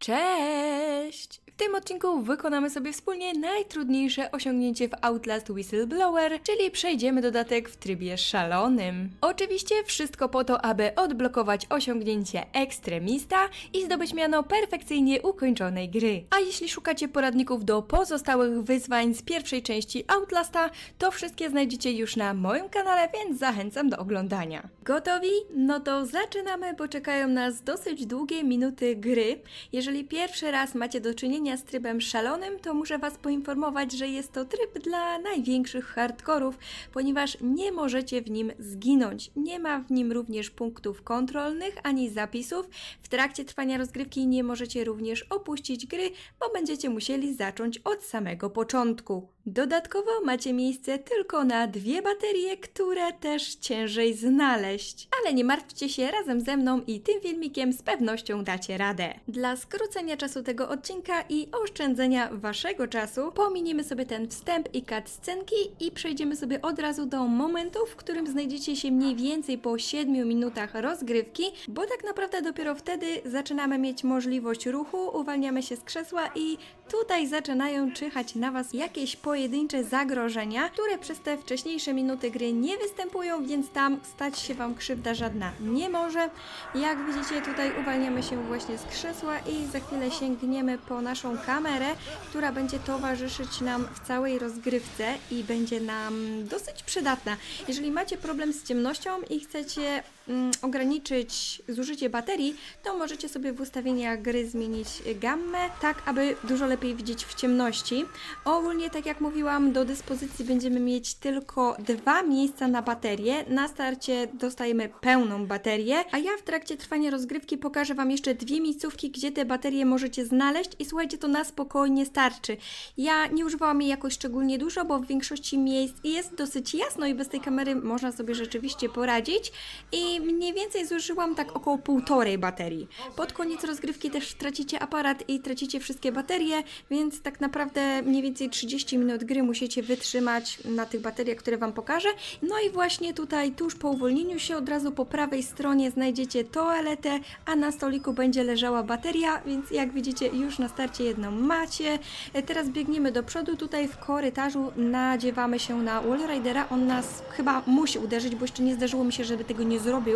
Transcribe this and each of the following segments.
Cześć! W tym odcinku wykonamy sobie wspólnie najtrudniejsze osiągnięcie w Outlast Whistleblower, czyli przejdziemy dodatek w trybie szalonym. Oczywiście wszystko po to, aby odblokować osiągnięcie Ekstremista i zdobyć miano perfekcyjnie ukończonej gry. A jeśli szukacie poradników do pozostałych wyzwań z pierwszej części Outlasta, to wszystkie znajdziecie już na moim kanale, więc zachęcam do oglądania. Gotowi? No to zaczynamy, bo czekają nas dosyć długie minuty gry. Jeżeli pierwszy raz macie do czynienia z trybem szalonym, to muszę Was poinformować, że jest to tryb dla największych hardkorów, ponieważ nie możecie w nim zginąć. Nie ma w nim również punktów kontrolnych ani zapisów. W trakcie trwania rozgrywki nie możecie również opuścić gry, bo będziecie musieli zacząć od samego początku. Dodatkowo macie miejsce tylko na 2 baterie, które też ciężej znaleźć. Ale nie martwcie się, razem ze mną i tym filmikiem z pewnością dacie radę. Dla skrócenia czasu tego odcinka i oszczędzenia Waszego czasu, pominiemy sobie ten wstęp i cutscenki i przejdziemy sobie od razu do momentu, w którym znajdziecie się mniej więcej po 7 minutach rozgrywki, bo tak naprawdę dopiero wtedy zaczynamy mieć możliwość ruchu, uwalniamy się z krzesła i tutaj zaczynają czyhać na Was jakieś pojedyncze zagrożenia, które przez te wcześniejsze minuty gry nie występują, więc tam stać się Wam krzywda żadna nie może. Jak widzicie, tutaj uwalniamy się właśnie z krzesła i za chwilę sięgniemy po naszą kamerę, która będzie towarzyszyć nam w całej rozgrywce i będzie nam dosyć przydatna. Jeżeli macie problem z ciemnością i chcecie ograniczyć zużycie baterii, to możecie sobie w ustawieniach gry zmienić gammę, tak aby dużo lepiej widzieć w ciemności. Ogólnie, tak jak mówiłam, do dyspozycji będziemy mieć tylko 2 miejsca na baterię. Na starcie dostajemy pełną baterię, a ja w trakcie trwania rozgrywki pokażę Wam jeszcze 2 miejscówki, gdzie te baterie możecie znaleźć i słuchajcie, to na spokojnie starczy. Ja nie używałam jej jakoś szczególnie dużo, bo w większości miejsc jest dosyć jasno i bez tej kamery można sobie rzeczywiście poradzić i mniej więcej zużyłam tak około 1,5 baterii. Pod koniec rozgrywki też tracicie aparat i tracicie wszystkie baterie, więc tak naprawdę mniej więcej 30 minut gry musicie wytrzymać na tych bateriach, które Wam pokażę. No i właśnie tutaj tuż po uwolnieniu się od razu po prawej stronie znajdziecie toaletę, a na stoliku będzie leżała bateria, więc jak widzicie już na starcie jedną macie. Teraz biegniemy do przodu, tutaj w korytarzu nadziewamy się na Wallridera. On nas chyba musi uderzyć, bo jeszcze nie zdarzyło mi się, żeby tego nie zrobił.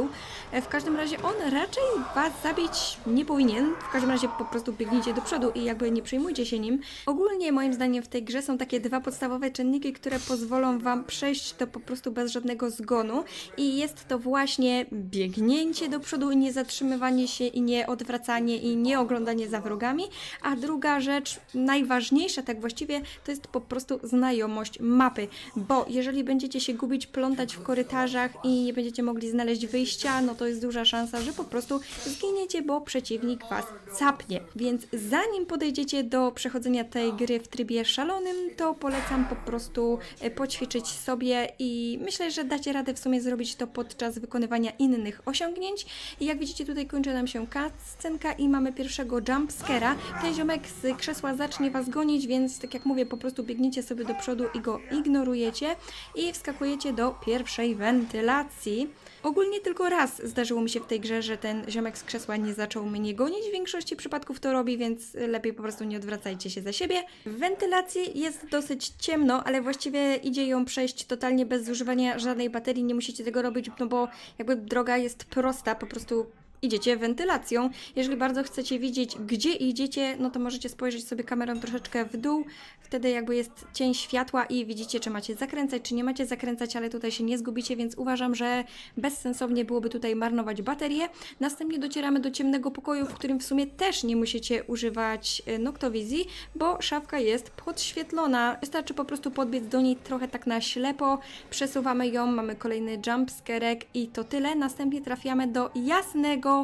W każdym razie on raczej Was zabić nie powinien. W każdym razie po prostu biegnijcie do przodu i jakby nie przejmujcie się nim. Ogólnie moim zdaniem w tej grze są takie 2 podstawowe czynniki, które pozwolą Wam przejść to po prostu bez żadnego zgonu i jest to właśnie biegnięcie do przodu i nie zatrzymywanie się i nie odwracanie i nie oglądanie za wrogami, a druga rzecz, najważniejsza tak właściwie, to jest po prostu znajomość mapy, bo jeżeli będziecie się gubić, plątać w korytarzach i nie będziecie mogli znaleźć wyjścia, no to jest duża szansa, że po prostu zginiecie, bo przeciwnik Was capnie. Więc zanim podejdziecie do przechodzenia tej gry w trybie szalonym, to polecam po prostu poćwiczyć sobie i myślę, że dacie radę w sumie zrobić to podczas wykonywania innych osiągnięć. I jak widzicie, tutaj kończy nam się cutscenka i mamy pierwszego jumpscare'a. Ten ziomek z krzesła zacznie Was gonić, więc tak jak mówię, po prostu biegniecie sobie do przodu i go ignorujecie i wskakujecie do pierwszej wentylacji. Ogólnie tylko raz zdarzyło mi się w tej grze, że ten ziomek z krzesła nie zaczął mnie gonić. W większości przypadków to robi, więc lepiej po prostu nie odwracajcie się za siebie. W wentylacji jest dosyć ciemno, ale właściwie idzie ją przejść totalnie bez zużywania żadnej baterii. Nie musicie tego robić, no bo jakby droga jest prosta, po prostu idziecie wentylacją. Jeżeli bardzo chcecie wiedzieć, gdzie idziecie, no to możecie spojrzeć sobie kamerą troszeczkę w dół. Wtedy jakby jest cień światła i widzicie, czy macie zakręcać, czy nie macie zakręcać, ale tutaj się nie zgubicie, więc uważam, że bezsensownie byłoby tutaj marnować baterię. Następnie docieramy do ciemnego pokoju, w którym w sumie też nie musicie używać noktowizji, bo szafka jest podświetlona. Wystarczy po prostu podbiec do niej trochę tak na ślepo. Przesuwamy ją, mamy kolejny jumpscarek i to tyle. Następnie trafiamy do jasnego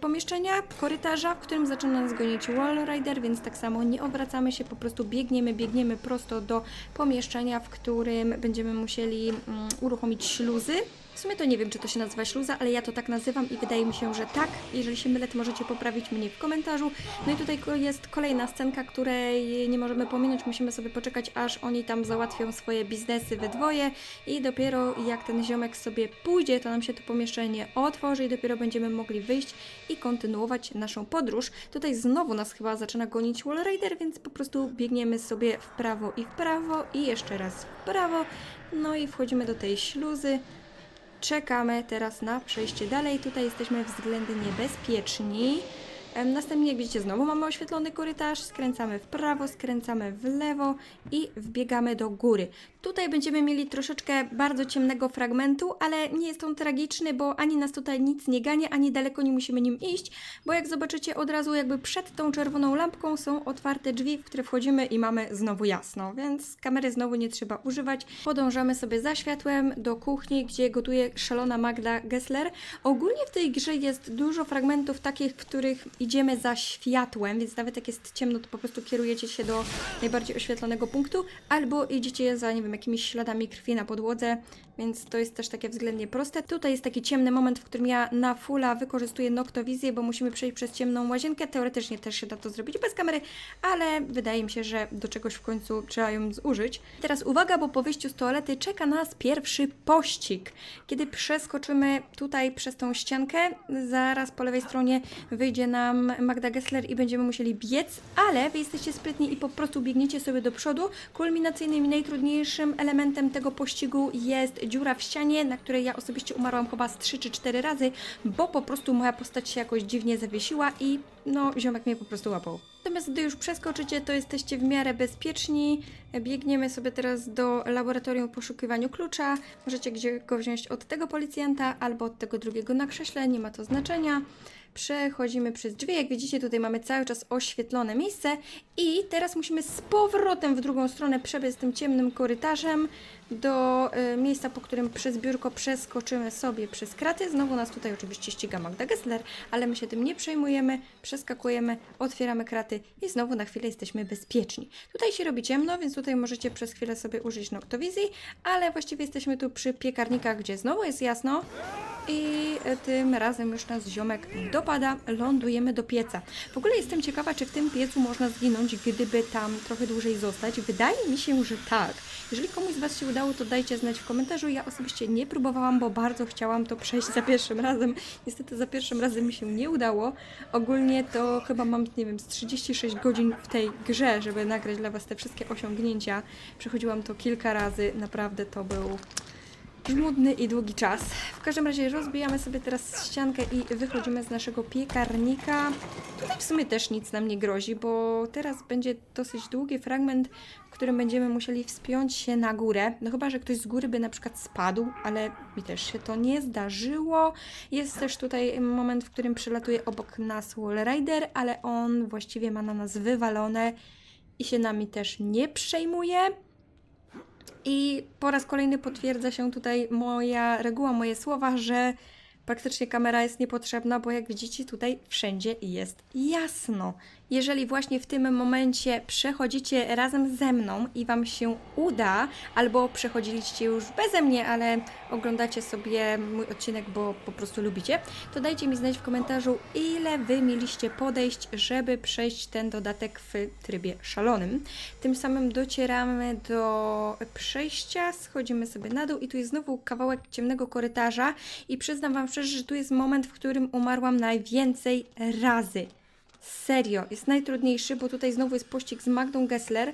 pomieszczenia, korytarza, w którym zaczyna nas gonić Wallrider, więc tak samo nie odwracamy się, po prostu biegniemy prosto do pomieszczenia, w którym będziemy musieli uruchomić śluzy. W sumie to nie wiem, czy to się nazywa śluza, ale ja to tak nazywam i wydaje mi się, że tak. Jeżeli się mylę, to możecie poprawić mnie w komentarzu. No i tutaj jest kolejna scenka, której nie możemy pominąć. Musimy sobie poczekać, aż oni tam załatwią swoje biznesy we dwoje i dopiero jak ten ziomek sobie pójdzie, to nam się to pomieszczenie otworzy i dopiero będziemy mogli wyjść i kontynuować naszą podróż. Tutaj znowu nas chyba zaczyna gonić Wallrider, więc po prostu biegniemy sobie w prawo i jeszcze raz w prawo. No i wchodzimy do tej śluzy. Czekamy teraz na przejście dalej. Tutaj jesteśmy względnie bezpieczni. Następnie, jak widzicie, znowu mamy oświetlony korytarz. Skręcamy w prawo, skręcamy w lewo i wbiegamy do góry. Tutaj będziemy mieli troszeczkę bardzo ciemnego fragmentu, ale nie jest on tragiczny, bo ani nas tutaj nic nie gania, ani daleko nie musimy nim iść, bo jak zobaczycie od razu jakby przed tą czerwoną lampką są otwarte drzwi, w które wchodzimy i mamy znowu jasno, więc kamery znowu nie trzeba używać. Podążamy sobie za światłem do kuchni, gdzie gotuje szalona Magda Gessler. Ogólnie w tej grze jest dużo fragmentów takich, w których idziemy za światłem, więc nawet jak jest ciemno, to po prostu kierujecie się do najbardziej oświetlonego punktu, albo idziecie za, nie wiem, jakimiś śladami krwi na podłodze, więc to jest też takie względnie proste. Tutaj jest taki ciemny moment, w którym ja na fulla wykorzystuję noktowizję, bo musimy przejść przez ciemną łazienkę. Teoretycznie też się da to zrobić bez kamery, ale wydaje mi się, że do czegoś w końcu trzeba ją zużyć. Teraz uwaga, bo po wyjściu z toalety czeka nas pierwszy pościg. Kiedy przeskoczymy tutaj przez tą ściankę, zaraz po lewej stronie wyjdzie nam Magda Gessler i będziemy musieli biec, ale wy jesteście sprytni i po prostu biegniecie sobie do przodu. Kulminacyjnym i najtrudniejszym elementem tego pościgu jest dziura w ścianie, na której ja osobiście umarłam chyba z 3 czy 4 razy, bo po prostu moja postać się jakoś dziwnie zawiesiła i no ziomek mnie po prostu łapał. Natomiast gdy już przeskoczycie, to jesteście w miarę bezpieczni. Biegniemy sobie teraz do laboratorium w poszukiwaniu klucza. Możecie gdzie go wziąć od tego policjanta albo od tego drugiego na krześle, nie ma to znaczenia. Przechodzimy przez drzwi. Jak widzicie, tutaj mamy cały czas oświetlone miejsce i teraz musimy z powrotem w drugą stronę przebiec tym ciemnym korytarzem do miejsca, po którym przez biurko przeskoczymy sobie przez kraty. Znowu nas tutaj oczywiście ściga Magda Gessler, ale my się tym nie przejmujemy. Przeskakujemy, otwieramy kraty i znowu na chwilę jesteśmy bezpieczni. Tutaj się robi ciemno, więc tutaj możecie przez chwilę sobie użyć noktowizji, ale właściwie jesteśmy tu przy piekarnikach, gdzie znowu jest jasno i tym razem już nas ziomek dopada. Lądujemy do pieca. W ogóle jestem ciekawa, czy w tym piecu można zginąć, gdyby tam trochę dłużej zostać. Wydaje mi się, że tak. Jeżeli komuś z Was się udało, to dajcie znać w komentarzu. Ja osobiście nie próbowałam, bo bardzo chciałam to przejść za pierwszym razem. Niestety za pierwszym razem mi się nie udało. Ogólnie to chyba mam, nie wiem, z 36 godzin w tej grze, żeby nagrać dla Was te wszystkie osiągnięcia. Przechodziłam to kilka razy. Naprawdę to był żmudny i długi czas. W każdym razie rozbijamy sobie teraz ściankę i wychodzimy z naszego piekarnika. Tutaj w sumie też nic nam nie grozi, bo teraz będzie dosyć długi fragment, w którym będziemy musieli wspiąć się na górę. No chyba, że ktoś z góry by na przykład spadł, ale mi też się to nie zdarzyło. Jest też tutaj moment, w którym przelatuje obok nas Wallrider, ale on właściwie ma na nas wywalone i się nami też nie przejmuje. I po raz kolejny potwierdza się tutaj moja reguła, moje słowa, że praktycznie kamera jest niepotrzebna, bo jak widzicie tutaj wszędzie jest jasno. Jeżeli właśnie w tym momencie przechodzicie razem ze mną i Wam się uda, albo przechodziliście już beze mnie, ale oglądacie sobie mój odcinek, bo po prostu lubicie, to dajcie mi znać w komentarzu, ile Wy mieliście podejść, żeby przejść ten dodatek w trybie szalonym. Tym samym docieramy do przejścia, schodzimy sobie na dół i tu jest znowu kawałek ciemnego korytarza i przyznam Wam szczerze, że tu jest moment, w którym umarłam najwięcej razy. Serio, jest najtrudniejszy, bo tutaj znowu jest pościg z Magdą Gessler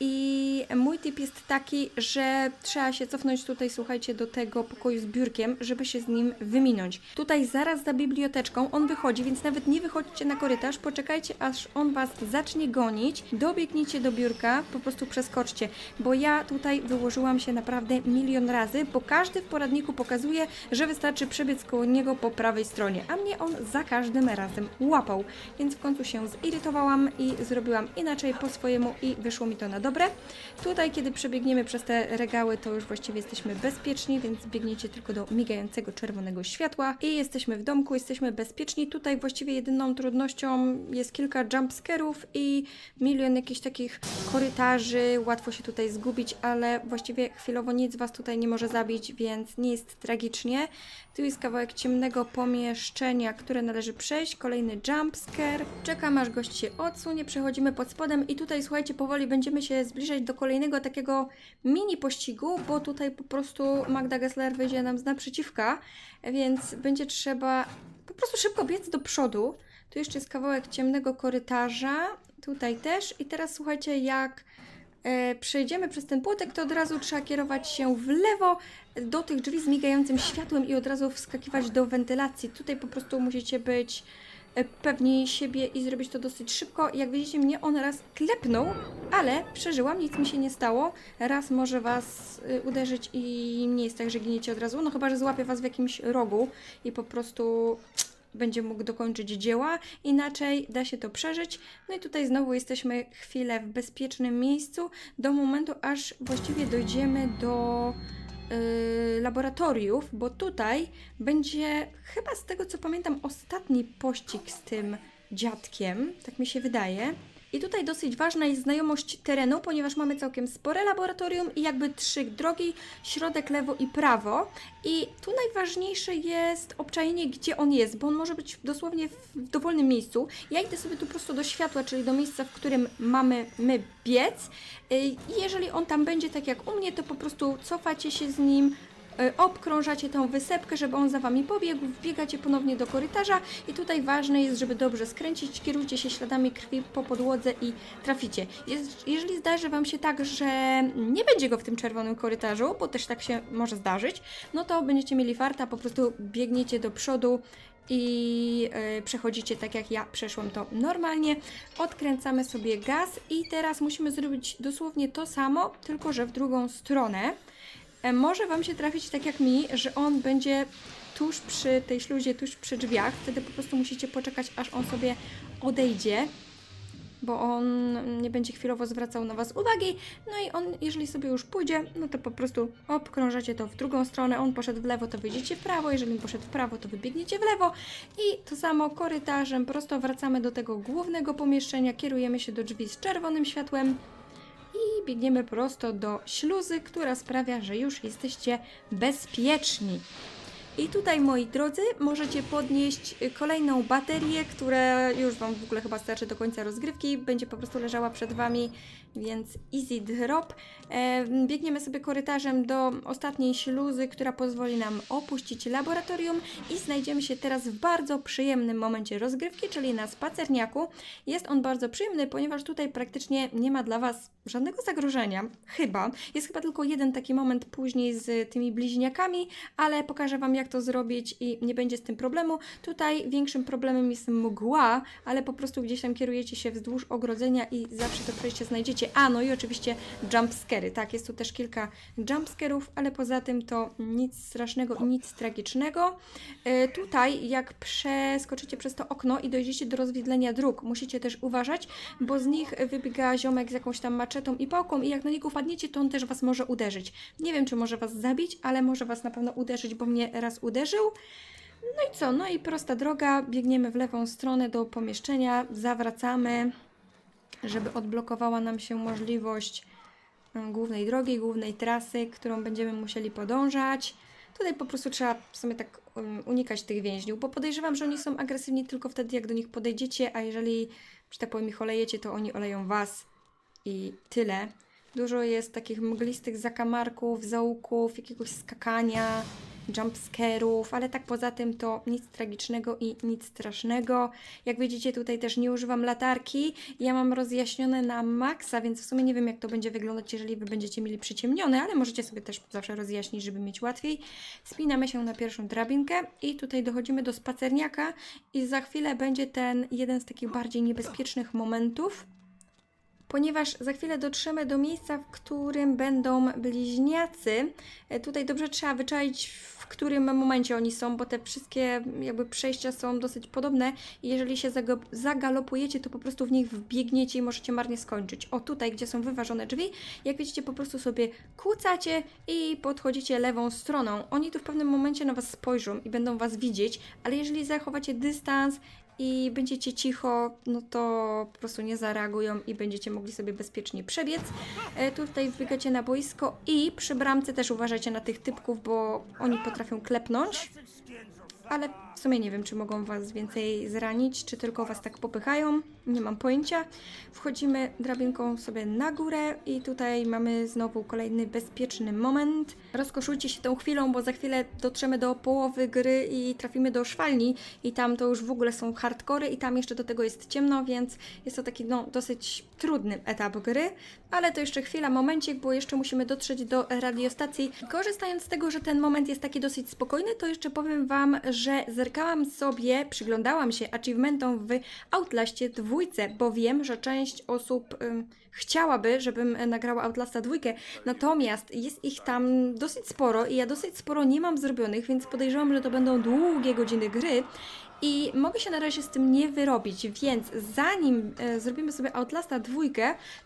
i mój tip jest taki, że trzeba się cofnąć tutaj, słuchajcie, do tego pokoju z biurkiem, żeby się z nim wyminąć. Tutaj zaraz za biblioteczką on wychodzi, więc nawet nie wychodźcie na korytarz, poczekajcie aż on Was zacznie gonić, dobiegnijcie do biurka, po prostu przeskoczcie, bo ja tutaj wyłożyłam się naprawdę milion razy, bo każdy w poradniku pokazuje, że wystarczy przebiec koło niego po prawej stronie, a mnie on za każdym razem łapał, więc w końcu się zirytowałam i zrobiłam inaczej po swojemu i wyszło mi to to na dobre. Tutaj, kiedy przebiegniemy przez te regały, to już właściwie jesteśmy bezpieczni, więc biegniecie tylko do migającego czerwonego światła i jesteśmy w domku, jesteśmy bezpieczni. Tutaj właściwie jedyną trudnością jest kilka jumpscarów i milion jakichś takich korytarzy. Łatwo się tutaj zgubić, ale właściwie chwilowo nic Was tutaj nie może zabić, więc nie jest tragicznie. Tu jest kawałek ciemnego pomieszczenia, które należy przejść. Kolejny jumpscare. Czekam, aż gość się odsunie. Przechodzimy pod spodem i tutaj, słuchajcie, powoli będziemy się zbliżać do kolejnego takiego mini pościgu, bo tutaj po prostu Magda Gessler wyjdzie nam z naprzeciwka, więc będzie trzeba po prostu szybko biec do przodu. Tu jeszcze jest kawałek ciemnego korytarza. Tutaj też. I teraz słuchajcie, jak przejdziemy przez ten płotek, to od razu trzeba kierować się w lewo do tych drzwi z migającym światłem i od razu wskakiwać do wentylacji. Tutaj po prostu musicie być pewni siebie i zrobić to dosyć szybko. Jak widzicie, mnie on raz klepnął, ale przeżyłam, nic mi się nie stało. Raz może Was uderzyć i nie jest tak, że giniecie od razu, no chyba, że złapie Was w jakimś rogu i po prostu będzie mógł dokończyć dzieła, inaczej da się to przeżyć. No i tutaj znowu jesteśmy chwilę w bezpiecznym miejscu, do momentu, aż właściwie dojdziemy do laboratoriów, bo tutaj będzie chyba z tego co pamiętam ostatni pościg z tym dziadkiem, tak mi się wydaje. I tutaj dosyć ważna jest znajomość terenu, ponieważ mamy całkiem spore laboratorium i jakby 3 drogi, środek, lewo i prawo. I tu najważniejsze jest obczajenie, gdzie on jest, bo on może być dosłownie w dowolnym miejscu. Ja idę sobie tu prosto do światła, czyli do miejsca, w którym mamy my biec. I jeżeli on tam będzie tak jak u mnie, to po prostu cofacie się z nim, obkrążacie tą wysepkę, żeby on za Wami pobiegł, wbiegacie ponownie do korytarza i tutaj ważne jest, żeby dobrze skręcić, kierujcie się śladami krwi po podłodze i traficie. Jeżeli zdarzy Wam się tak, że nie będzie go w tym czerwonym korytarzu, bo też tak się może zdarzyć, no to będziecie mieli farta, po prostu biegniecie do przodu i przechodzicie tak jak ja przeszłam to normalnie. Odkręcamy sobie gaz i teraz musimy zrobić dosłownie to samo, tylko że w drugą stronę. Może Wam się trafić tak jak mi, że on będzie tuż przy tej śluzie, tuż przy drzwiach. Wtedy po prostu musicie poczekać, aż on sobie odejdzie, bo on nie będzie chwilowo zwracał na Was uwagi. No i on, jeżeli sobie już pójdzie, no to po prostu obkrążacie to w drugą stronę. On poszedł w lewo, to wyjdziecie w prawo. Jeżeli on poszedł w prawo, to wybiegniecie w lewo. I to samo korytarzem prosto wracamy do tego głównego pomieszczenia. Kierujemy się do drzwi z czerwonym światłem. I biegniemy prosto do śluzy, która sprawia, że już jesteście bezpieczni. I tutaj, moi drodzy, możecie podnieść kolejną baterię, która już Wam w ogóle chyba starczy do końca rozgrywki. Będzie po prostu leżała przed Wami, więc easy drop. Biegniemy sobie korytarzem do ostatniej śluzy, która pozwoli nam opuścić laboratorium i znajdziemy się teraz w bardzo przyjemnym momencie rozgrywki, czyli na spacerniaku. Jest on bardzo przyjemny, ponieważ tutaj praktycznie nie ma dla Was żadnego zagrożenia. Chyba. Jest chyba tylko jeden taki moment później z tymi bliźniakami, ale pokażę Wam, jak to zrobić i nie będzie z tym problemu. Tutaj większym problemem jest mgła, ale po prostu gdzieś tam kierujecie się wzdłuż ogrodzenia i zawsze to przejście znajdziecie. A, no i oczywiście jumpscary. Tak, jest tu też kilka jumpscarów, ale poza tym to nic strasznego i nic tragicznego. Tutaj, jak przeskoczycie przez to okno i dojdziecie do rozwidlenia dróg, musicie też uważać, bo z nich wybiega ziomek z jakąś tam maczetą i pałką i jak na niego wpadniecie, to on też Was może uderzyć. Nie wiem, czy może Was zabić, ale może Was na pewno uderzyć, bo mnie raz uderzył. No i co? No i prosta droga. Biegniemy w lewą stronę do pomieszczenia, zawracamy, żeby odblokowała nam się możliwość głównej drogi, głównej trasy, którą będziemy musieli podążać. Tutaj po prostu trzeba w sumie tak unikać tych więźniów, bo podejrzewam, że oni są agresywni tylko wtedy, jak do nich podejdziecie, a jeżeli, że tak powiem, ich olejecie, to oni oleją Was i tyle. Dużo jest takich mglistych zakamarków, zaułków, jakiegoś skakania, jumpscarów, ale tak poza tym to nic tragicznego i nic strasznego. Jak widzicie, tutaj też nie używam latarki. Ja mam rozjaśnione na maksa, więc w sumie nie wiem, jak to będzie wyglądać, jeżeli Wy będziecie mieli przyciemnione, ale możecie sobie też zawsze rozjaśnić, żeby mieć łatwiej. Spinamy się na pierwszą drabinkę i tutaj dochodzimy do spacerniaka i za chwilę będzie ten jeden z takich bardziej niebezpiecznych momentów. ponieważ za chwilę dotrzemy do miejsca, w którym będą bliźniacy. Tutaj dobrze trzeba wyczaić, w którym momencie oni są, bo te wszystkie jakby przejścia są dosyć podobne i jeżeli się zagalopujecie, to po prostu w nich wbiegniecie i możecie marnie skończyć. O, tutaj, gdzie są wyważone drzwi, jak widzicie, po prostu sobie kłócacie i podchodzicie lewą stroną. Oni tu w pewnym momencie na Was spojrzą i będą Was widzieć, ale jeżeli zachowacie dystans i będziecie cicho, no to po prostu nie zareagują i będziecie mogli sobie bezpiecznie przebiec. Tutaj wbiegacie na boisko i przy bramce też uważajcie na tych typków, bo oni potrafią klepnąć. Ale w sumie nie wiem, czy mogą Was więcej zranić, czy tylko Was tak popychają. Nie mam pojęcia. Wchodzimy drabinką sobie na górę i tutaj mamy znowu kolejny bezpieczny moment. Rozkoszujcie się tą chwilą, bo za chwilę dotrzemy do połowy gry i trafimy do szwalni i tam to już w ogóle są hardkory i tam jeszcze do tego jest ciemno, więc jest to taki dosyć trudny etap gry, ale to jeszcze chwila, momencik, bo jeszcze musimy dotrzeć do radiostacji. Korzystając z tego, że ten moment jest taki dosyć spokojny, to jeszcze powiem Wam, że zerkałam sobie, przyglądałam się achievementom w Outlaście 2, bo wiem, że część osób chciałaby, żebym nagrała Outlasta 2, natomiast jest ich tam dosyć sporo i ja dosyć sporo nie mam zrobionych, więc podejrzewam, że to będą długie godziny gry i mogę się na razie z tym nie wyrobić, więc zanim zrobimy sobie Outlasta 2,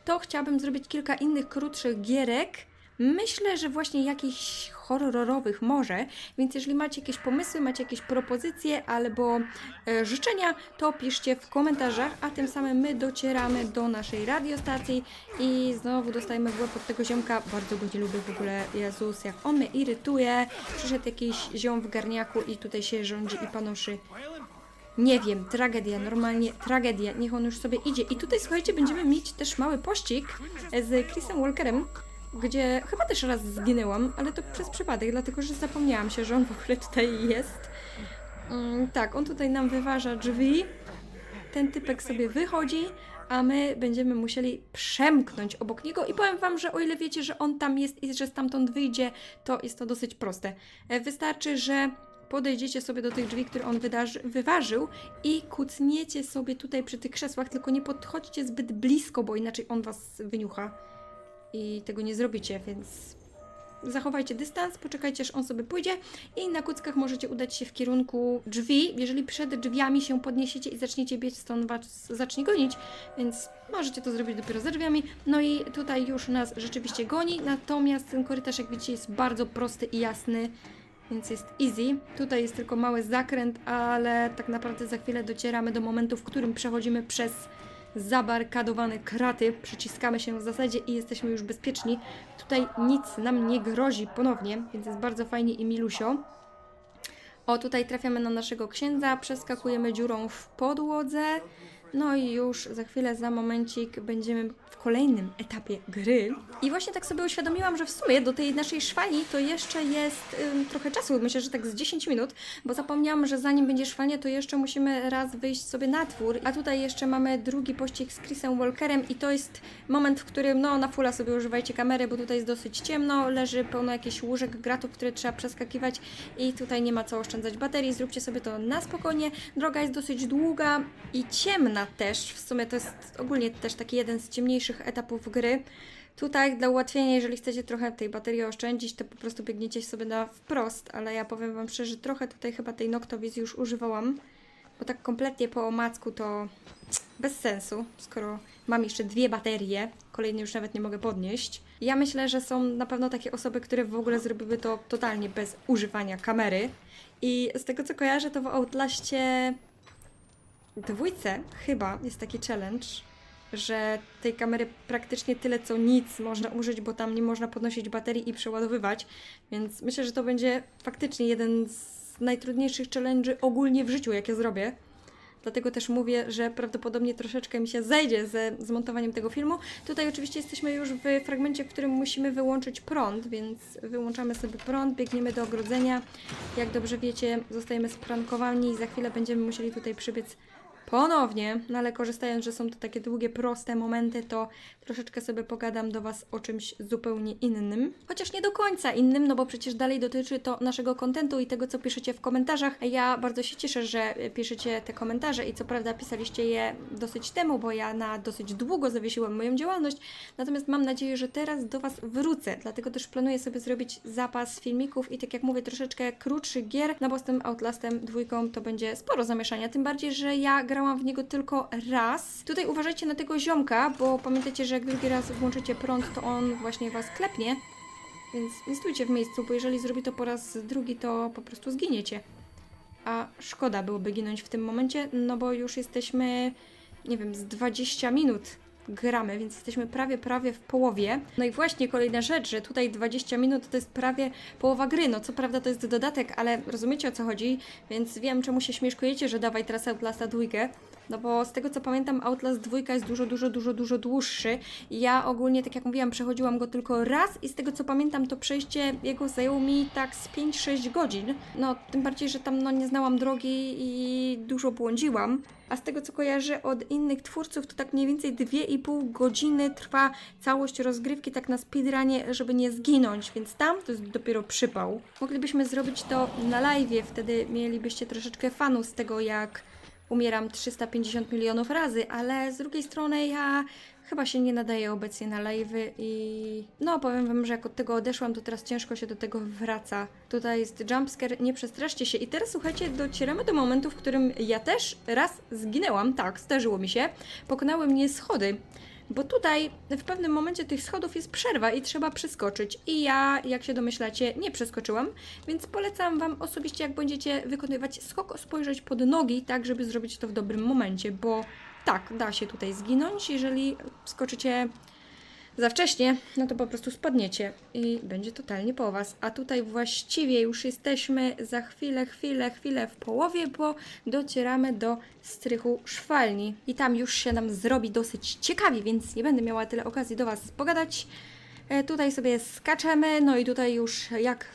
to chciałabym zrobić kilka innych krótszych gierek. Myślę, że właśnie jakichś horrorowych może, więc jeżeli macie jakieś pomysły, macie jakieś propozycje albo życzenia, to piszcie w komentarzach, a tym samym my docieramy do naszej radiostacji i znowu dostajemy w łeb od tego ziomka. Bardzo go nie lubię w ogóle, Jezus, jak on mnie irytuje. Przyszedł jakiś ziom w garniaku i tutaj się rządzi i panoszy. Nie wiem, tragedia, normalnie tragedia, niech on już sobie idzie. I tutaj, słuchajcie, będziemy mieć też mały pościg z Chrisem Walkerem, gdzie chyba też raz zginęłam, ale to przez przypadek, dlatego że zapomniałam się, że on w ogóle tutaj jest. Tak, on tutaj nam wyważa drzwi, ten typek sobie wychodzi, a my będziemy musieli przemknąć obok niego i powiem Wam, że o ile wiecie, że on tam jest i że stamtąd wyjdzie, to jest to dosyć proste. Wystarczy, że podejdziecie sobie do tych drzwi, które on wyważył i kucniecie sobie tutaj przy tych krzesłach, tylko nie podchodźcie zbyt blisko, bo inaczej on Was wyniucha. I tego nie zrobicie, więc zachowajcie dystans, poczekajcie, aż on sobie pójdzie i na kuckach możecie udać się w kierunku drzwi. Jeżeli przed drzwiami się podniesiecie i zaczniecie biec, to on was zacznie gonić, więc możecie to zrobić dopiero za drzwiami. No i tutaj już nas rzeczywiście goni, natomiast ten korytarz, jak widzicie, jest bardzo prosty i jasny, więc jest easy. Tutaj jest tylko mały zakręt, ale tak naprawdę za chwilę docieramy do momentu, w którym przechodzimy przez zabarkadowane kraty, przyciskamy się w zasadzie i jesteśmy już bezpieczni. Tutaj nic nam nie grozi ponownie, więc jest bardzo fajnie i milusio. O, tutaj trafiamy na naszego księdza, przeskakujemy dziurą w podłodze. No i już za chwilę, za momencik będziemy w kolejnym etapie gry. I właśnie tak sobie uświadomiłam, że w sumie do tej naszej szwalni to jeszcze jest trochę czasu. Myślę, że tak z 10 minut, bo zapomniałam, że zanim będzie szwalnia, to jeszcze musimy raz wyjść sobie na twór. A tutaj jeszcze mamy drugi pościg z Chrisem Walkerem i to jest moment, w którym na fulla sobie używajcie kamery, bo tutaj jest dosyć ciemno, leży pełno jakichś łóżek, gratów, które trzeba przeskakiwać i tutaj nie ma co oszczędzać baterii. Zróbcie sobie to na spokojnie. Droga jest dosyć długa i ciemna też. W sumie to jest ogólnie też taki jeden z ciemniejszych etapów gry. Tutaj dla ułatwienia, jeżeli chcecie trochę tej baterii oszczędzić, to po prostu biegniecie sobie na wprost, ale ja powiem Wam szczerze, że trochę tutaj chyba tej Noctowiz już używałam, bo tak kompletnie po omacku to bez sensu, skoro mam jeszcze 2 baterie, kolejnej już nawet nie mogę podnieść. Ja myślę, że są na pewno takie osoby, które w ogóle zrobiły to totalnie bez używania kamery i z tego co kojarzę, to w Outlaście 2 chyba jest taki challenge, że tej kamery praktycznie tyle co nic można użyć, bo tam nie można podnosić baterii i przeładowywać, więc myślę, że to będzie faktycznie jeden z najtrudniejszych challenge'y ogólnie w życiu, jakie zrobię. Dlatego też mówię, że prawdopodobnie troszeczkę mi się zejdzie ze zmontowaniem tego filmu. Tutaj oczywiście jesteśmy już w fragmencie, w którym musimy wyłączyć prąd, więc wyłączamy sobie prąd, biegniemy do ogrodzenia. Jak dobrze wiecie, zostajemy sprankowani i za chwilę będziemy musieli tutaj przybiec ponownie, no ale korzystając, że są to takie długie, proste momenty, to troszeczkę sobie pogadam do Was o czymś zupełnie innym. Chociaż nie do końca innym, no bo przecież dalej dotyczy to naszego kontentu i tego, co piszecie w komentarzach. Ja bardzo się cieszę, że piszecie te komentarze i co prawda pisaliście je dosyć temu, bo ja na dosyć długo zawiesiłam moją działalność, natomiast mam nadzieję, że teraz do Was wrócę, dlatego też planuję sobie zrobić zapas filmików i tak jak mówię, troszeczkę krótszych gier, no bo z tym Outlastem 2 to będzie sporo zamieszania, tym bardziej, że ja grałam w niego tylko raz. Tutaj uważajcie na tego ziomka, bo pamiętajcie, że jak drugi raz włączycie prąd, to on właśnie Was klepnie, więc nie stójcie w miejscu, bo jeżeli zrobi to po raz drugi, to po prostu zginiecie. A szkoda byłoby ginąć w tym momencie, no bo już jesteśmy, nie wiem, z 20 minut gramy, więc jesteśmy prawie w połowie. No i właśnie kolejna rzecz, że tutaj 20 minut to jest prawie połowa gry. No co prawda to jest dodatek, ale rozumiecie, o co chodzi, więc wiem, czemu się śmieszkujecie, że dawaj teraz Outlasta 2. No bo z tego co pamiętam, Outlast 2 jest dużo dłuższy. Ja ogólnie, tak jak mówiłam, przechodziłam go tylko raz i z tego co pamiętam, to przejście jego zajęło mi tak z 5-6 godzin. No tym bardziej, że tam no, nie znałam drogi i dużo błądziłam. A z tego co kojarzę od innych twórców, to tak mniej więcej 2,5 godziny trwa całość rozgrywki tak na speedrunie, żeby nie zginąć, więc tam to jest dopiero przypał. Moglibyśmy zrobić to na live'ie, wtedy mielibyście troszeczkę fanu z tego, jak umieram 350 milionów razy, ale z drugiej strony ja chyba się nie nadaję obecnie na live'y i no powiem Wam, że jak od tego odeszłam, to teraz ciężko się do tego wraca. Tutaj jest jumpscare, nie przestraszcie się. I teraz słuchajcie, docieramy do momentu, w którym ja też raz zginęłam, tak, zdarzyło mi się. Pokonały mnie schody. Bo tutaj w pewnym momencie tych schodów jest przerwa i trzeba przeskoczyć. I ja, jak się domyślacie, nie przeskoczyłam, więc polecam Wam osobiście, jak będziecie wykonywać skok, spojrzeć pod nogi, tak żeby zrobić to w dobrym momencie, bo tak, da się tutaj zginąć, jeżeli skoczycie za wcześnie, no to po prostu spadniecie i będzie totalnie po Was. A tutaj właściwie już jesteśmy za chwilę w połowie, bo docieramy do strychu szwalni. I tam już się nam zrobi dosyć ciekawie, więc nie będę miała tyle okazji do Was pogadać. Tutaj sobie skaczemy, no i tutaj już jak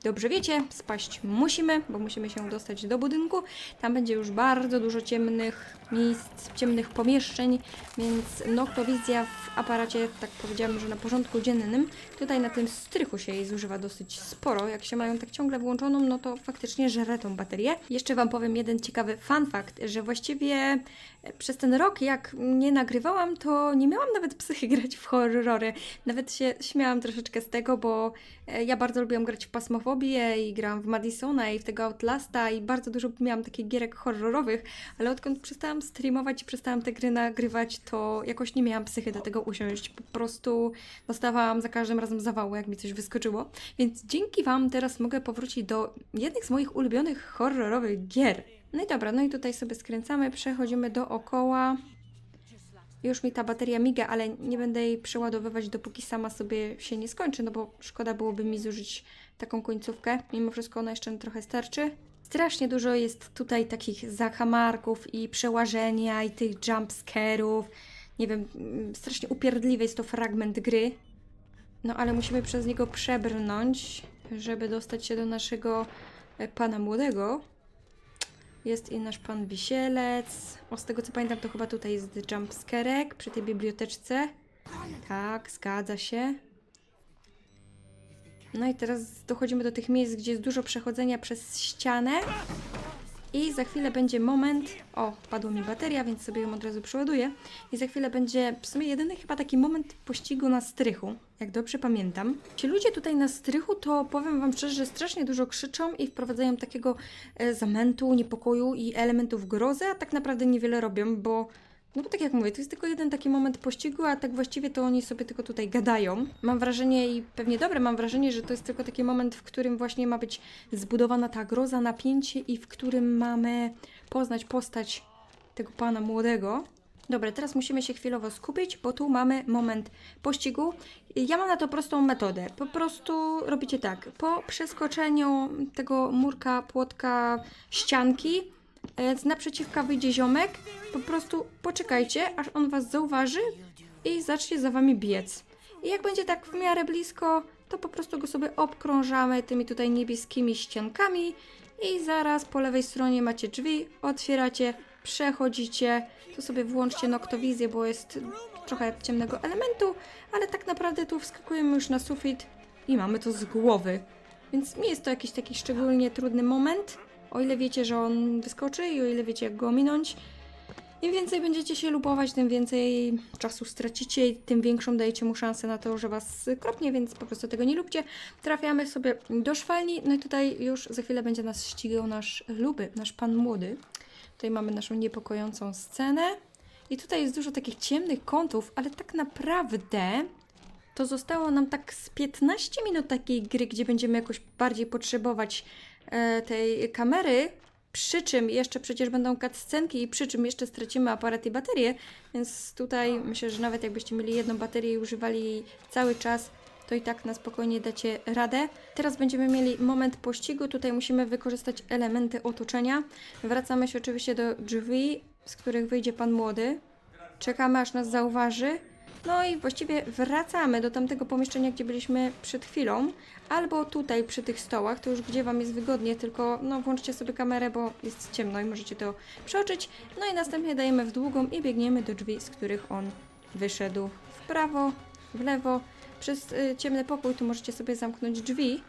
dobrze wiecie, spaść musimy, bo musimy się dostać do budynku. Tam będzie już bardzo dużo ciemnych miejsc, ciemnych pomieszczeń, więc noktowizja w aparacie, tak powiedziałam, że na porządku dziennym. Tutaj na tym strychu się jej zużywa dosyć sporo. Jak się mają tak ciągle włączoną, no to faktycznie żre tą baterię. Jeszcze Wam powiem jeden ciekawy fun fact, że właściwie przez ten rok, jak nie nagrywałam, to nie miałam nawet psychy grać w horrory. Nawet się śmiałam troszeczkę z tego, bo ja bardzo lubiłam grać w Pasmofobię i grałam w Madisona i w tego Outlasta i bardzo dużo miałam takich gierek horrorowych, ale odkąd przestałam streamować i przestałam te gry nagrywać, to jakoś nie miałam psychy do tego usiąść. Po prostu dostawałam za każdym razem zawału, jak mi coś wyskoczyło. Więc dzięki Wam teraz mogę powrócić do jednych z moich ulubionych horrorowych gier. No i dobra, no i tutaj sobie skręcamy, przechodzimy dookoła. Już mi ta bateria miga, ale nie będę jej przeładowywać, dopóki sama sobie się nie skończy, no bo szkoda byłoby mi zużyć taką końcówkę. Mimo wszystko ona jeszcze trochę starczy. Strasznie dużo jest tutaj takich zakamarków i przełażenia i tych jumpscare'ów. Nie wiem, strasznie upierdliwy jest to fragment gry. No ale musimy przez niego przebrnąć, żeby dostać się do naszego pana młodego. Jest i nasz pan Wisielec. O, z tego co pamiętam, to chyba tutaj jest jumpscarek przy tej biblioteczce. Tak, zgadza się. No i teraz dochodzimy do tych miejsc, gdzie jest dużo przechodzenia przez ścianę. I za chwilę będzie moment... O, padła mi bateria, więc sobie ją od razu przeładuję. I za chwilę będzie w sumie jedyny chyba taki moment pościgu na strychu, jak dobrze pamiętam. Ci ludzie tutaj na strychu, to powiem Wam szczerze, że strasznie dużo krzyczą i wprowadzają takiego zamętu, niepokoju i elementów grozy, a tak naprawdę niewiele robią, bo... No bo tak jak mówię, to jest tylko jeden taki moment pościgu, a tak właściwie to oni sobie tylko tutaj gadają. Mam wrażenie i pewnie dobre, mam wrażenie, że to jest tylko taki moment, w którym właśnie ma być zbudowana ta groza, napięcie i w którym mamy poznać postać tego pana młodego. Dobra, teraz musimy się chwilowo skupić, bo tu mamy moment pościgu. Ja mam na to prostą metodę. Po prostu robicie tak. Po przeskoczeniu tego murka, płotka, ścianki, z naprzeciwka wyjdzie ziomek, po prostu poczekajcie, aż on was zauważy i zacznie za wami biec. I jak będzie tak w miarę blisko, to po prostu go sobie obkrążamy tymi tutaj niebieskimi ściankami i zaraz po lewej stronie macie drzwi, otwieracie przechodzicie, to sobie włączcie noktowizję, bo jest trochę ciemnego elementu, ale tak naprawdę tu wskakujemy już na sufit i mamy to z głowy. Więc nie jest to jakiś taki szczególnie trudny moment, o ile wiecie, że on wyskoczy i o ile wiecie, jak go ominąć. Im więcej będziecie się lupować, tym więcej czasu stracicie i tym większą dajecie mu szansę na to, że was kropnie, więc po prostu tego nie lubcie. Trafiamy sobie do szwalni, no i tutaj już za chwilę będzie nas ścigał nasz luby, nasz pan młody. Tutaj mamy naszą niepokojącą scenę i tutaj jest dużo takich ciemnych kątów, ale tak naprawdę to zostało nam tak z 15 minut takiej gry, gdzie będziemy jakoś bardziej potrzebować tej kamery, przy czym jeszcze przecież będą cutscenki i przy czym jeszcze stracimy aparat i baterię, więc tutaj myślę, że nawet jakbyście mieli jedną baterię i używali jej cały czas, to i tak na spokojnie dacie radę. Teraz będziemy mieli moment pościgu, tutaj musimy wykorzystać elementy otoczenia. Wracamy się oczywiście do drzwi, z których wyjdzie pan młody. Czekamy, aż nas zauważy. No i właściwie wracamy do tamtego pomieszczenia, gdzie byliśmy przed chwilą, albo tutaj przy tych stołach, to już gdzie Wam jest wygodnie, tylko no włączcie sobie kamerę, bo jest ciemno i możecie to przeoczyć. No i następnie dajemy w długą i biegniemy do drzwi, z których on wyszedł. W prawo, w lewo. Przez ciemny pokój tu możecie sobie zamknąć drzwi,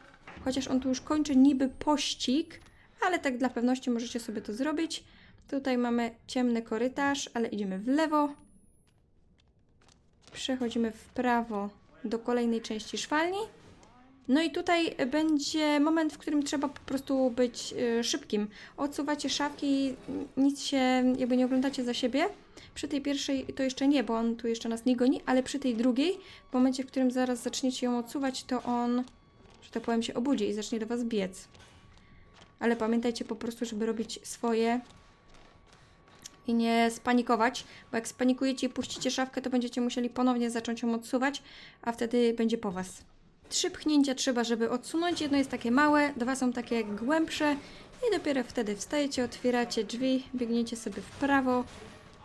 chociaż on tu już kończy niby pościg, ale tak dla pewności możecie sobie to zrobić. Tutaj mamy ciemny korytarz, ale idziemy w lewo. Przechodzimy w prawo do kolejnej części szwalni. No i tutaj będzie moment, w którym trzeba po prostu być szybkim. Odsuwacie szafki, nic się jakby nie oglądacie za siebie. Przy tej pierwszej to jeszcze nie, bo on tu jeszcze nas nie goni, ale przy tej drugiej, w momencie, w którym zaraz zaczniecie ją odsuwać, to on, że tak powiem, się obudzi i zacznie do Was biec. Ale pamiętajcie po prostu, żeby robić swoje i nie spanikować, bo jak spanikujecie i puścicie szafkę, to będziecie musieli ponownie zacząć ją odsuwać, a wtedy będzie po Was. 3 pchnięcia trzeba, żeby odsunąć. Jedno jest takie małe, 2 są takie głębsze i dopiero wtedy wstajecie, otwieracie drzwi, biegniecie sobie w prawo,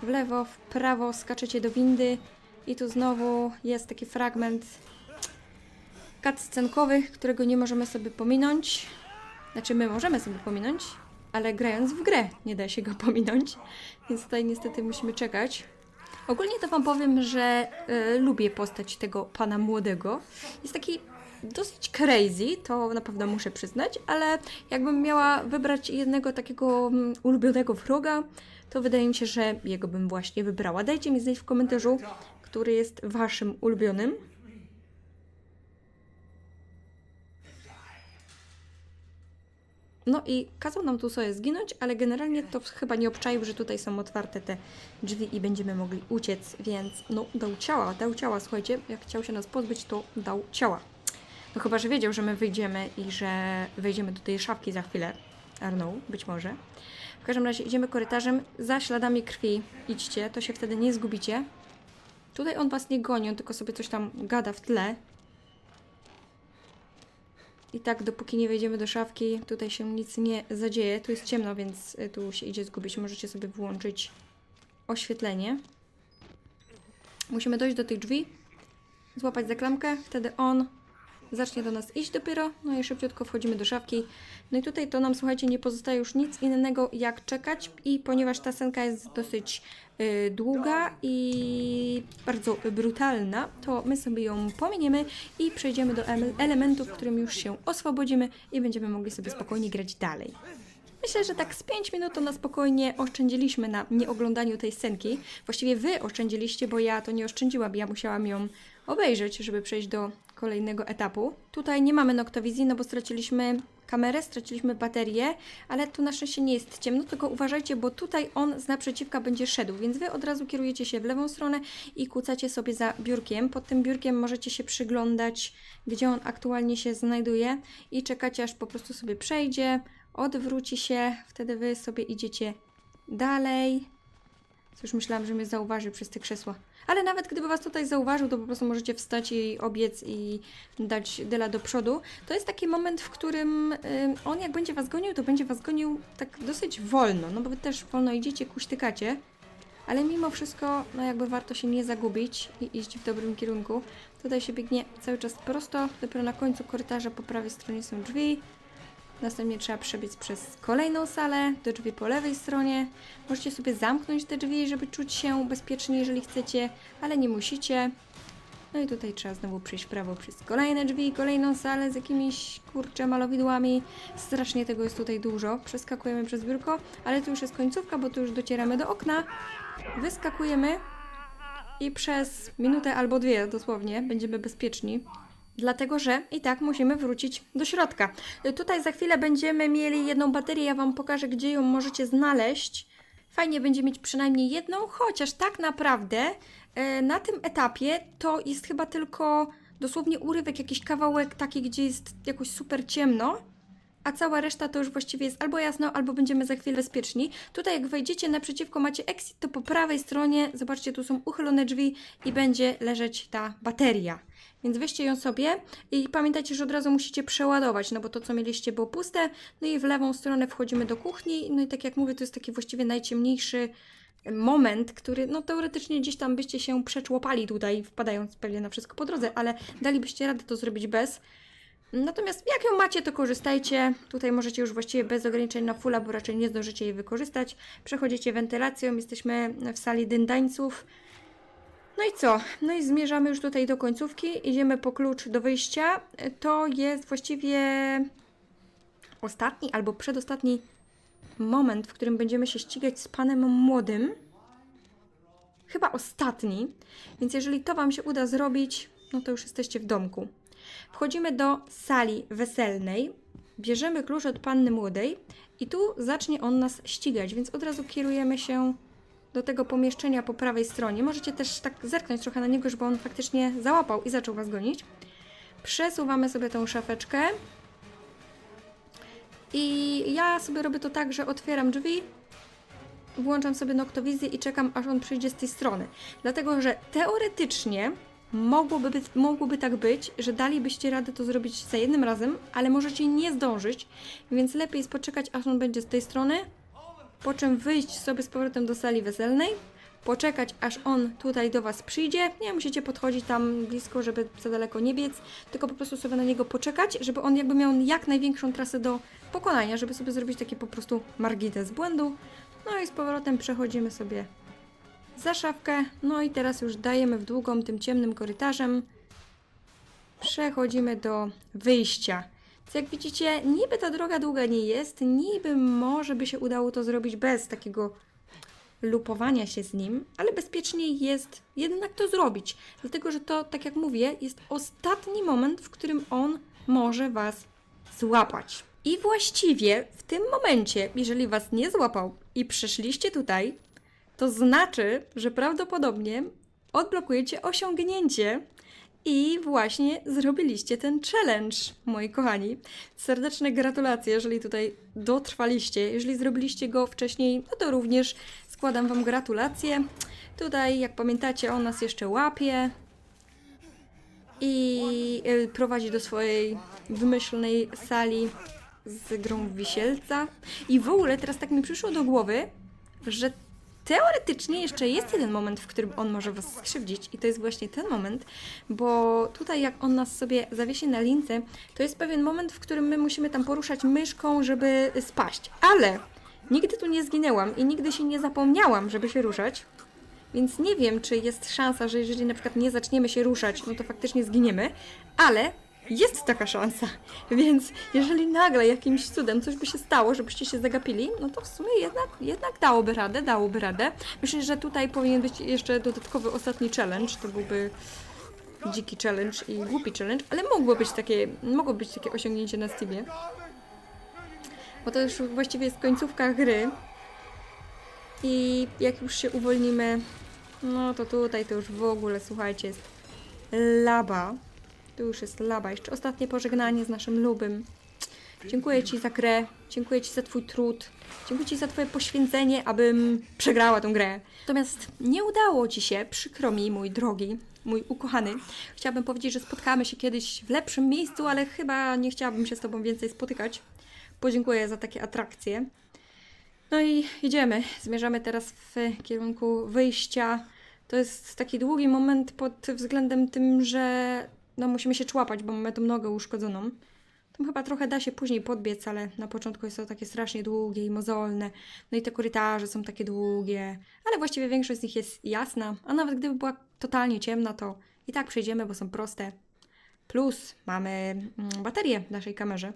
w lewo, w prawo, skaczecie do windy i tu znowu jest taki fragment cutscenkowy, którego nie możemy sobie pominąć. Znaczy my możemy sobie pominąć, ale grając w grę nie da się go pominąć, więc tutaj niestety musimy czekać. Ogólnie to Wam powiem, że lubię postać tego pana młodego. Jest taki dosyć crazy, to na pewno muszę przyznać, ale jakbym miała wybrać jednego takiego ulubionego wroga, to wydaje mi się, że jego bym właśnie wybrała. Dajcie mi znać w komentarzu, który jest Waszym ulubionym. No i kazał nam tu sobie zginąć, ale generalnie to chyba nie obczaił, że tutaj są otwarte te drzwi i będziemy mogli uciec, więc no dał ciała, słuchajcie, jak chciał się nas pozbyć, to dał ciała. No chyba, że wiedział, że my wyjdziemy i że wejdziemy do tej szafki za chwilę. I don't know, być może. W każdym razie idziemy korytarzem za śladami krwi. Idźcie, to się wtedy nie zgubicie. Tutaj on Was nie goni, on tylko sobie coś tam gada w tle. I tak, dopóki nie wejdziemy do szafki, tutaj się nic nie zadzieje. Tu jest ciemno, więc tu się idzie zgubić. Możecie sobie włączyć oświetlenie. Musimy dojść do tych drzwi, złapać za klamkę, wtedy on zacznie do nas iść dopiero. No i szybciutko wchodzimy do szafki. No i tutaj to nam, słuchajcie, nie pozostaje już nic innego jak czekać. I ponieważ ta scenka jest dosyć długa i bardzo brutalna, to my sobie ją pominiemy i przejdziemy do elementu, w którym już się oswobodzimy i będziemy mogli sobie spokojnie grać dalej. Myślę, że tak z 5 minut to na spokojnie oszczędziliśmy na nieoglądaniu tej scenki. Właściwie Wy oszczędziliście, bo ja to nie oszczędziłam. Ja musiałam ją obejrzeć, żeby przejść do kolejnego etapu. Tutaj nie mamy noktowizji, no bo straciliśmy kamerę, straciliśmy baterię, ale tu na szczęście nie jest ciemno, tylko uważajcie, bo tutaj on z naprzeciwka będzie szedł, więc Wy od razu kierujecie się w lewą stronę i kucacie sobie za biurkiem. Pod tym biurkiem możecie się przyglądać, gdzie on aktualnie się znajduje i czekacie, aż po prostu sobie przejdzie, odwróci się, wtedy Wy sobie idziecie dalej. Już myślałam, że mnie zauważy przez te krzesła. Ale nawet gdyby Was tutaj zauważył, to po prostu możecie wstać i obiec i dać dyla do przodu. To jest taki moment, w którym on jak będzie Was gonił, to będzie Was gonił tak dosyć wolno. No bo Wy też wolno idziecie, kuśtykacie. Ale mimo wszystko, no jakby warto się nie zagubić i iść w dobrym kierunku. Tutaj się biegnie cały czas prosto. Dopiero na końcu korytarza po prawej stronie są drzwi. Następnie trzeba przebiec przez kolejną salę, do drzwi po lewej stronie. Możecie sobie zamknąć te drzwi, żeby czuć się bezpiecznie, jeżeli chcecie, ale nie musicie. No i tutaj trzeba znowu przejść w prawo przez kolejne drzwi, kolejną salę z jakimiś, kurczę, malowidłami. Strasznie tego jest tutaj dużo. Przeskakujemy przez biurko, ale tu już jest końcówka, bo tu już docieramy do okna. Wyskakujemy i przez minutę albo dwie dosłownie będziemy bezpieczni. Dlatego, że i tak musimy wrócić do środka. Tutaj za chwilę będziemy mieli jedną baterię, ja Wam pokażę, gdzie ją możecie znaleźć. Fajnie będzie mieć przynajmniej jedną, chociaż tak naprawdę na tym etapie to jest chyba tylko dosłownie urywek, jakiś kawałek taki, gdzie jest jakoś super ciemno, a cała reszta to już właściwie jest albo jasno, albo będziemy za chwilę bezpieczni. Tutaj jak wejdziecie naprzeciwko macie exit, to po prawej stronie, zobaczcie, tu są uchylone drzwi i będzie leżeć ta bateria. Więc weźcie ją sobie i pamiętajcie, że od razu musicie przeładować, no bo to, co mieliście, było puste. No i w lewą stronę wchodzimy do kuchni. No i tak jak mówię, to jest taki właściwie najciemniejszy moment, który, no teoretycznie gdzieś tam byście się przeczłopali tutaj, wpadając pewnie na wszystko po drodze, ale dalibyście radę to zrobić bez. Natomiast jak ją macie, to korzystajcie. Tutaj możecie już właściwie bez ograniczeń na fulla, bo raczej nie zdążycie jej wykorzystać. Przechodzicie wentylacją, jesteśmy w sali dyndańców. No i co? No i zmierzamy już tutaj do końcówki. Idziemy po klucz do wyjścia. To jest właściwie ostatni albo przedostatni moment, w którym będziemy się ścigać z panem młodym. Chyba ostatni. Więc jeżeli to Wam się uda zrobić, no to już jesteście w domku. Wchodzimy do sali weselnej. Bierzemy klucz od panny młodej i tu zacznie on nas ścigać, więc od razu kierujemy się do tego pomieszczenia po prawej stronie. Możecie też tak zerknąć trochę na niego, żeby on faktycznie załapał i zaczął Was gonić. Przesuwamy sobie tą szafeczkę. I ja sobie robię to tak, że otwieram drzwi, włączam sobie noktowizję i czekam, aż on przyjdzie z tej strony. Dlatego, że teoretycznie mogłoby tak być, że dalibyście radę to zrobić za jednym razem, ale możecie nie zdążyć, więc lepiej jest poczekać, aż on będzie z tej strony, po czym wyjść sobie z powrotem do sali weselnej, poczekać, aż on tutaj do Was przyjdzie. Nie musicie podchodzić tam blisko, żeby za daleko nie biec, tylko po prostu sobie na niego poczekać, żeby on jakby miał jak największą trasę do pokonania, żeby sobie zrobić taki po prostu margines błędu. No i z powrotem przechodzimy sobie za szafkę. No i teraz już dajemy w długą tym ciemnym korytarzem. Przechodzimy do wyjścia. Co jak widzicie, niby ta droga długa nie jest, niby może by się udało to zrobić bez takiego lupowania się z nim, ale bezpieczniej jest jednak to zrobić, dlatego że to, tak jak mówię, jest ostatni moment, w którym on może Was złapać. I właściwie w tym momencie, jeżeli Was nie złapał i przyszliście tutaj, to znaczy, że prawdopodobnie odblokujecie osiągnięcie i właśnie zrobiliście ten challenge, moi kochani. Serdeczne gratulacje, jeżeli tutaj dotrwaliście. Jeżeli zrobiliście go wcześniej, no to również składam Wam gratulacje. Tutaj, jak pamiętacie, on nas jeszcze łapie i prowadzi do swojej wymyślnej sali z grą w wisielca. I w ogóle teraz tak mi przyszło do głowy, że teoretycznie jeszcze jest jeden moment, w którym on może Was skrzywdzić i to jest właśnie ten moment, bo tutaj jak on nas sobie zawiesi na lince, to jest pewien moment, w którym my musimy tam poruszać myszką, żeby spaść. Ale nigdy tu nie zginęłam i nigdy się nie zapomniałam, żeby się ruszać, więc nie wiem, czy jest szansa, że jeżeli na przykład nie zaczniemy się ruszać, no to faktycznie zginiemy, ale jest taka szansa, więc jeżeli nagle jakimś cudem coś by się stało, żebyście się zagapili, no to w sumie jednak dałoby radę. Myślę, że tutaj powinien być jeszcze dodatkowy ostatni challenge, to byłby dziki challenge i głupi challenge, ale mogło być takie osiągnięcie na Steamie, bo to już właściwie jest końcówka gry i jak już się uwolnimy, no to tutaj to już w ogóle, słuchajcie, jest laba. Tu już jest laba. Jeszcze ostatnie pożegnanie z naszym lubym. Dziękuję Ci za grę. Dziękuję Ci za Twój trud. Dziękuję Ci za Twoje poświęcenie, abym przegrała tę grę. Natomiast nie udało Ci się, przykro mi, mój drogi, mój ukochany. Chciałabym powiedzieć, że spotkamy się kiedyś w lepszym miejscu, ale chyba nie chciałabym się z Tobą więcej spotykać. Podziękuję za takie atrakcje. No i idziemy. Zmierzamy teraz w kierunku wyjścia. To jest taki długi moment pod względem tym, że no musimy się człapać, bo mamy tą nogę uszkodzoną. Tam chyba trochę da się później podbiec, ale na początku jest to takie strasznie długie i mozolne. No i te korytarze są takie długie, ale właściwie większość z nich jest jasna, a nawet gdyby była totalnie ciemna, to i tak przejdziemy, bo są proste. Plus mamy baterię w naszej kamerze.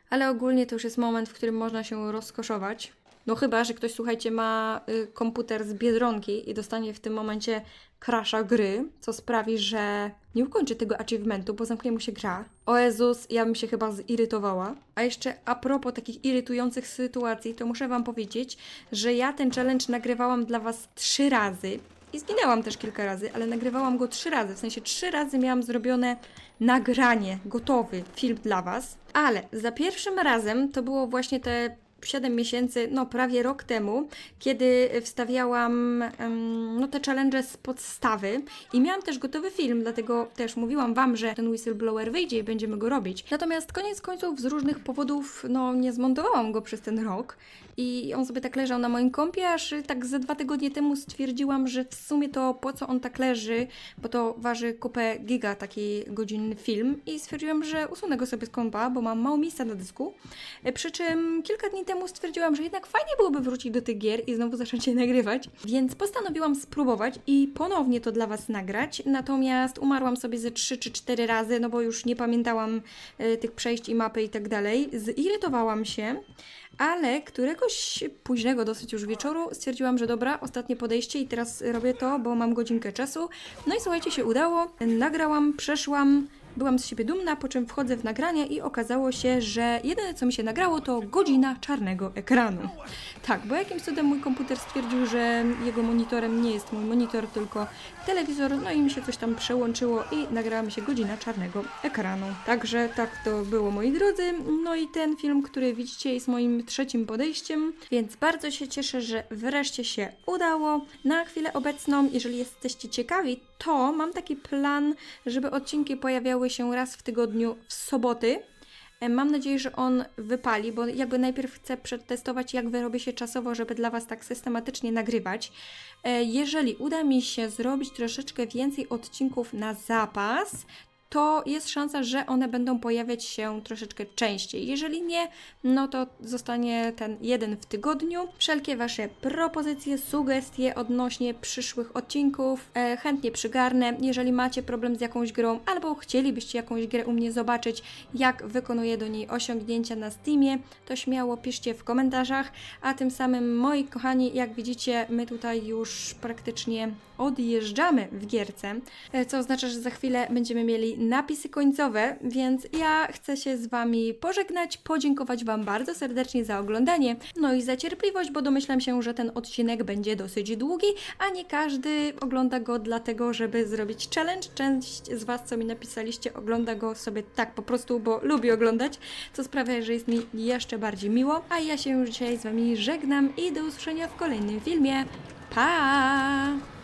Ale ogólnie to już jest moment, w którym można się rozkoszować. No chyba, że ktoś, słuchajcie, ma komputer z Biedronki i dostanie w tym momencie crasha gry, co sprawi, że nie ukończy tego achievementu, bo zamknie mu się gra. O Jezus, ja bym się chyba zirytowała. A jeszcze a propos takich irytujących sytuacji, to muszę Wam powiedzieć, że ja ten challenge nagrywałam dla Was 3 razy. I zginęłam też kilka razy, ale nagrywałam go 3 razy. W sensie 3 razy miałam zrobione nagranie, gotowy film dla Was. Ale za pierwszym razem to było właśnie te 7 miesięcy, no prawie rok temu, kiedy wstawiałam te challenge z podstawy i miałam też gotowy film, dlatego też mówiłam Wam, że ten whistleblower wyjdzie i będziemy go robić. Natomiast koniec końców z różnych powodów, no nie zmontowałam go przez ten rok i on sobie tak leżał na moim kompie, aż tak ze 2 tygodnie temu stwierdziłam, że w sumie to po co on tak leży, bo to waży kupę giga taki godzinny film i stwierdziłam, że usunę go sobie z kompa, bo mam mało miejsca na dysku. Przy czym kilka dni temu stwierdziłam, że jednak fajnie byłoby wrócić do tych gier i znowu zacząć je nagrywać, więc postanowiłam spróbować i ponownie to dla Was nagrać, natomiast umarłam sobie ze 3 czy 4 razy, no bo już nie pamiętałam tych przejść i mapy i tak dalej. Zirytowałam się, ale któregoś późnego dosyć już wieczoru stwierdziłam, że dobra, ostatnie podejście i teraz robię to, bo mam godzinkę czasu. No i słuchajcie, się udało, nagrałam, przeszłam. Byłam z siebie dumna, po czym wchodzę w nagranie i okazało się, że jedyne co mi się nagrało to godzina czarnego ekranu. Tak, bo jakimś cudem mój komputer stwierdził, że jego monitorem nie jest mój monitor, tylko telewizor, no i mi się coś tam przełączyło i nagrała mi się godzina czarnego ekranu. Także tak to było, moi drodzy. No i ten film, który widzicie, jest moim 3. podejściem, więc bardzo się cieszę, że wreszcie się udało. Na chwilę obecną, jeżeli jesteście ciekawi, to mam taki plan, żeby odcinki pojawiały się raz w tygodniu w soboty. Mam nadzieję, że on wypali, bo jakby najpierw chcę przetestować, jak wyrobię się czasowo, żeby dla Was tak systematycznie nagrywać. Jeżeli uda mi się zrobić troszeczkę więcej odcinków na zapas, to jest szansa, że one będą pojawiać się troszeczkę częściej. Jeżeli nie, no to zostanie ten jeden w tygodniu. Wszelkie Wasze propozycje, sugestie odnośnie przyszłych odcinków chętnie przygarnę. Jeżeli macie problem z jakąś grą albo chcielibyście jakąś grę u mnie zobaczyć, jak wykonuję do niej osiągnięcia na Steamie, to śmiało piszcie w komentarzach. A tym samym, moi kochani, jak widzicie, my tutaj już praktycznie odjeżdżamy w gierce, co oznacza, że za chwilę będziemy mieli napisy końcowe, więc ja chcę się z Wami pożegnać, podziękować Wam bardzo serdecznie za oglądanie, no i za cierpliwość, bo domyślam się, że ten odcinek będzie dosyć długi, a nie każdy ogląda go dlatego, żeby zrobić challenge. Część z Was, co mi napisaliście, ogląda go sobie tak po prostu, bo lubi oglądać, co sprawia, że jest mi jeszcze bardziej miło, a ja się już dzisiaj z Wami żegnam i do usłyszenia w kolejnym filmie. Pa!